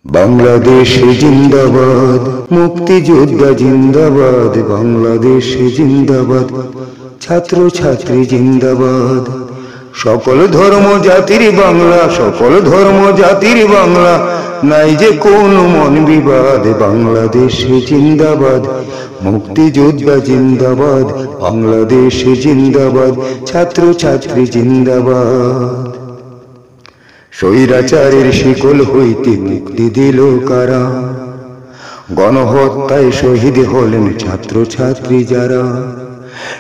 বাংলাদেশ জিন্দাবাদ, মুক্তিযোদ্ধা জিন্দাবাদ, বাংলাদেশ জিন্দাবাদ, ছাত্র ছাত্রী জিন্দাবাদ। সকল ধর্ম জাতির বাংলা, সকল ধর্ম জাতির বাংলা, নাই যে কোনো মন বিবাদ। বাংলাদেশ জিন্দাবাদ, মুক্তিযোদ্ধা জিন্দাবাদ, বাংলাদেশ জিন্দাবাদ, ছাত্র ছাত্রী জিন্দাবাদ। স্বৈরাচারের শিকল হইতে মুক্তি দিল কারা? গণহত্যায় শহীদ হলেন ছাত্র ছাত্রী যারা।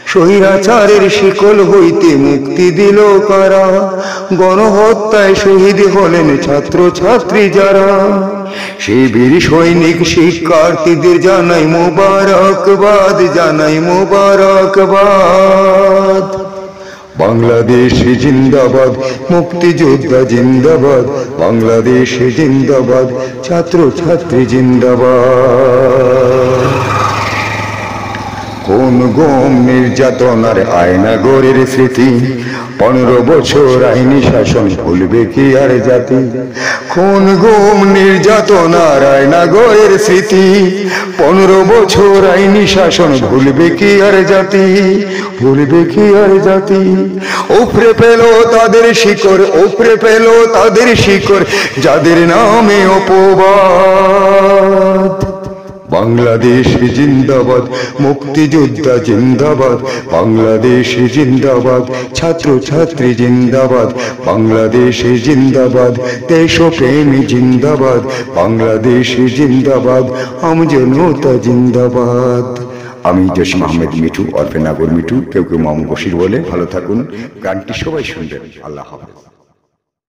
স্বৈরাচারের শিকল হইতে মুক্তি দিল কারা? গণহত্যায় শহীদ হলেন ছাত্র ছাত্রী যারা। সেই বীর সৈনিক শিক্ষার্থীদের জানাই মোবারকবাদ, জানাই মোবারকবাদ। বাংলাদেশ জিন্দাবাদ, মুক্তিযোদ্ধা জিন্দাবাদ, বাংলাদেশ জিন্দাবাদ, ছাত্র ছাত্রী জিন্দাবাদ। কোন গম নির্যাতনার আয়না গড়ের স্মৃতি, 15 বছর আইনি শাসন ভুলবে কি আর জাতি? কোন গম নির্যাতনার আয়না গড়ের স্মৃতি, 15 বছর আইনি শাসন ভুলবে কি আর জাতি? ভুলবে কি আর জাতি? উপরে পেল তাদের শিকড়, উপরে পেল তাদের শিকড়, যাদের নামে অপবাদ। বাংলাদেশ জিন্দাবাদ, মুক্তিযোদ্ধা জিন্দাবাদ, বাংলাদেশ জিন্দাবাদ, ছাত্র ছাত্রী জিন্দাবাদ, বাংলাদেশ জিন্দাবাদ, দেশপ্রেমী জিন্দাবাদ, বাংলাদেশ জিন্দাবাদ, আমজনতা জিন্দাবাদ। আমি জসিম আহমেদ মিঠু, ওরফে নাগর মিঠু, কেউ কেউ মামু বশির বলে। ভালো থাকুন, গানটি সবাই শুনবেন। আল্লাহ হাফেজ।